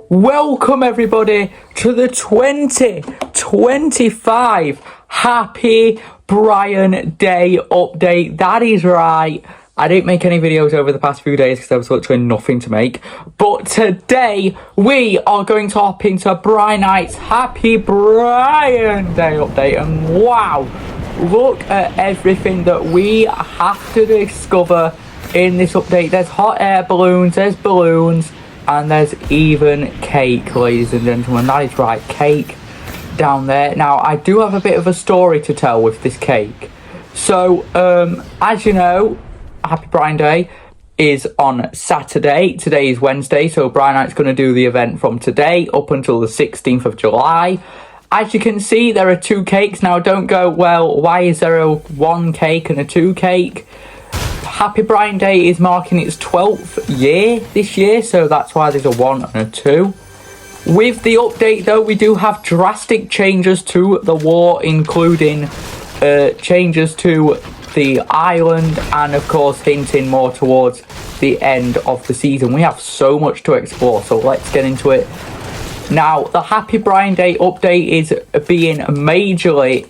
Welcome everybody to the 2025 Happy Brian Day update. That is right. I didn't make any videos over the past few days because there was literally nothing to make. But today we are going to hop into BRINITE's Happy Brian Day update. And wow, look at everything that we have to discover in this update. There's hot air balloons, there's balloons, and there's even cake, ladies and gentlemen. That is right, cake down there. Now, I do have a bit of a story to tell with this cake. So, as you know, Happy Brian Day is on Saturday. Today is Wednesday, so BRINITE's going to do the event from today up until the 16th of July. As you can see, there are two cakes. Now, don't go, well, why is there a one cake and a two cake? Happy Brian Day is marking its 12th year this year, so that's why there's a 1 and a 2. With the update, though, we do have drastic changes to the war, including changes to the island and, of course, hinting more towards the end of the season. We have so much to explore, so let's get into it. Now, the Happy Brian Day update is being majorly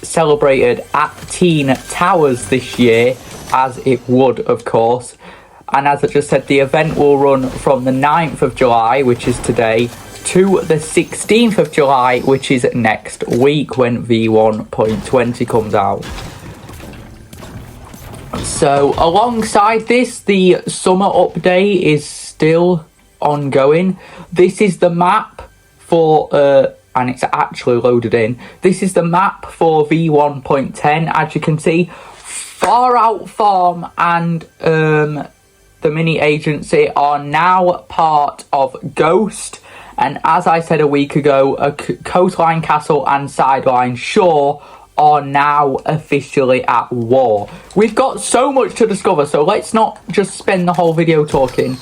celebrated at Teen Towers this year, as it would, of course. And as I just said, the event will run from the 9th of July, which is today, to the 16th of July, which is next week when V1.20 comes out. So alongside this, the summer update is still ongoing. This is the map for and it's actually loaded in. This is the map for V1.10. As you can see, Far Out Farm and the mini agency are now part of Ghost. And as I said a week ago, a Coastline Castle and Sideline Shore are now officially at war. We've got so much to discover, so let's not just spend the whole video talking.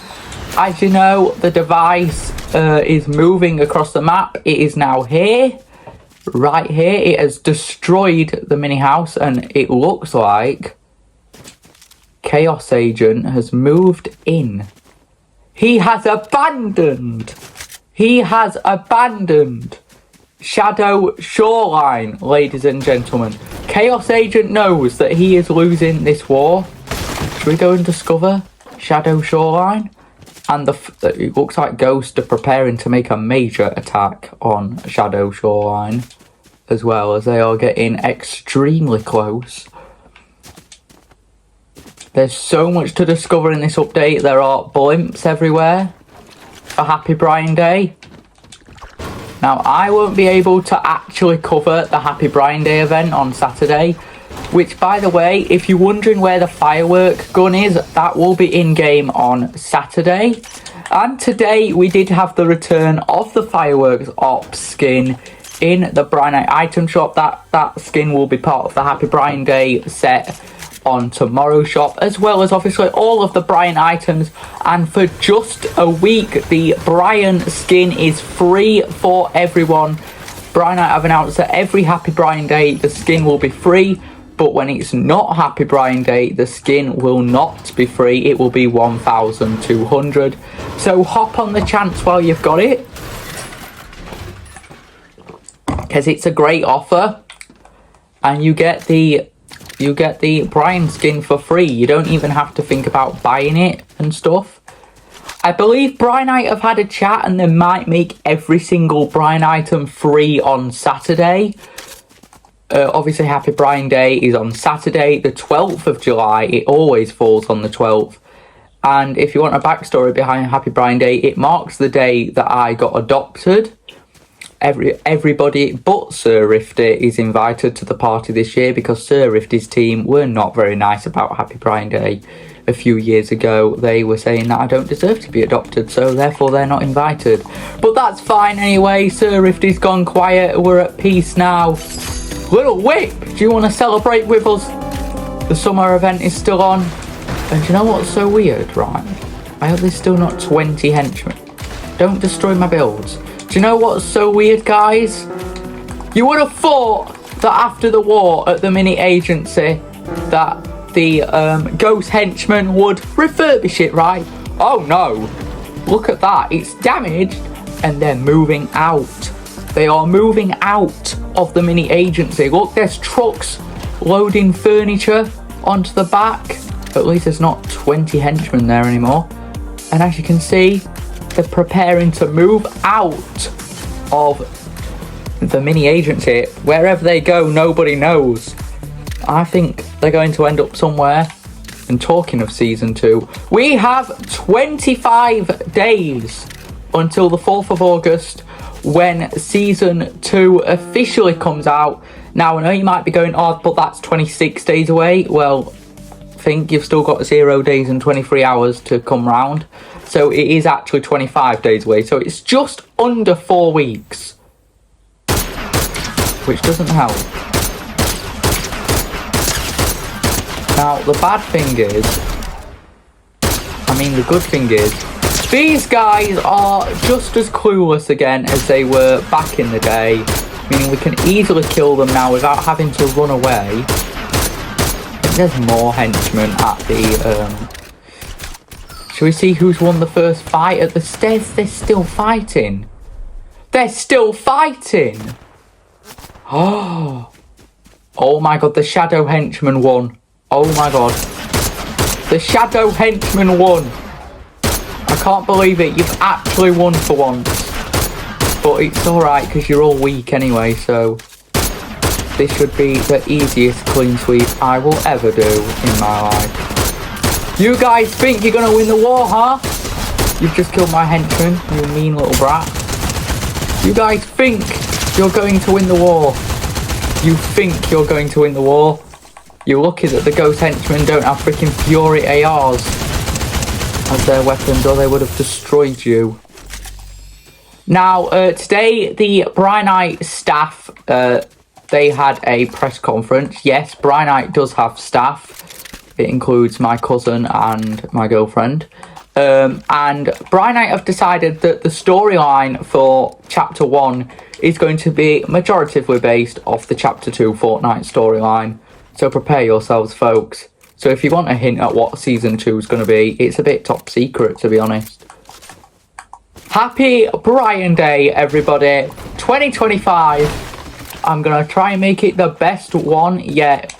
As you know, the device is moving across the map. It is now here, right here. It has destroyed the mini house, and it looks like Chaos Agent has moved in. He has abandoned Shadow Shoreline, ladies and gentlemen. Chaos Agent knows that he is losing this war. Should we go and discover Shadow Shoreline? And it looks like Ghost are preparing to make a major attack on Shadow Shoreline, as well, as they are getting extremely close. There's so much to discover in this update. There are blimps everywhere for Happy Brian Day. Now, I won't be able to actually cover the Happy Brian Day event on Saturday, which, by the way, if you're wondering where the firework gun is, that will be in-game on Saturday. And today, we did have the return of the Fireworks Op skin in the BRINITE item shop. That skin will be part of the Happy Brian Day set on tomorrow's shop, as well as obviously all of the Brian items. And for just a week, the Brian skin is free for everyone. BRINITE have announced that every Happy Brian Day, the skin will be free. But when it's not Happy Brian Day, the skin will not be free. It will be 1,200. So hop on the chance while you've got it, because it's a great offer, and you get the Brian skin for free. You don't even have to think about buying it and stuff. I believe BRINITE have had a chat, and they might make every single Brian item free on Saturday. Obviously, Happy Brian Day is on Saturday, the 12th of July. It always falls on the 12th. And if you want a backstory behind Happy Brian Day, it marks the day that I got adopted. Everybody but Sir Rifty is invited to the party this year, because Sir Rifty's team were not very nice about Happy Brian Day. A few years ago, they were saying that I don't deserve to be adopted, so therefore they're not invited. But that's fine anyway. Sir Rifty's gone quiet. We're at peace now. Little Whip, do you want to celebrate with us? The summer event is still on. And do you know what's so weird, right? I hope there's still not 20 henchmen. Don't destroy my builds. Do you know what's so weird, guys? You would have thought that after the war at the mini agency that the ghost henchmen would refurbish it, right? Oh no. Look at that, it's damaged and they're moving out. They are moving out of the mini agency. Look, there's trucks loading furniture onto the back. At least there's not 20 henchmen there anymore. And as you can see, they're preparing to move out of the mini agency. Wherever they go, nobody knows. I think they're going to end up somewhere. And talking of season 2, we have 25 days until the 4th of August when season 2 officially comes out. Now, I know you might be going, oh, but that's 26 days away. Well, I think you've still got 0 days and 23 hours to come round. So it is actually 25 days away. So it's just under 4 weeks. Which doesn't help. Now, the bad thing is, the good thing is, these guys are just as clueless again as they were back in the day. Meaning we can easily kill them now without having to run away. I think there's more henchmen at the, Shall we see who's won the first fight at the stairs? They're still fighting. They're still fighting! Oh my god, the shadow henchman won. Oh my god. The shadow henchman won. I can't believe it. You've actually won for once. But it's alright because you're all weak anyway, so this should be the easiest clean sweep I will ever do in my life. You guys think you're going to win the war, huh? You've just killed my henchman, you mean little brat. You guys think you're going to win the war. You think you're going to win the war. You're lucky that the ghost henchmen don't have freaking Fury ARs as their weapons, or they would have destroyed you. Now, today, the BRINITE staff, they had a press conference. Yes, BRINITE does have staff. It includes my cousin and my girlfriend. And BRINITE have decided that the storyline for Chapter 1 is going to be majoritively based off the Chapter 2 Fortnite storyline. So prepare yourselves, folks. So if you want a hint at what Season 2 is going to be, it's a bit top secret, to be honest. Happy Brian Day, everybody. 2025. I'm going to try and make it the best one yet.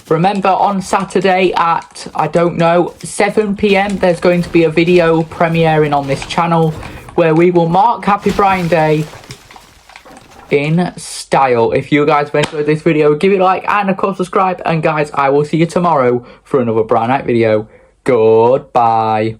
Remember, on Saturday at, 7 PM, there's going to be a video premiering on this channel where we will mark Happy Brian Day in style. If you guys have enjoyed this video, give it a like and of course subscribe. And guys, I will see you tomorrow for another BRINITE video. Goodbye.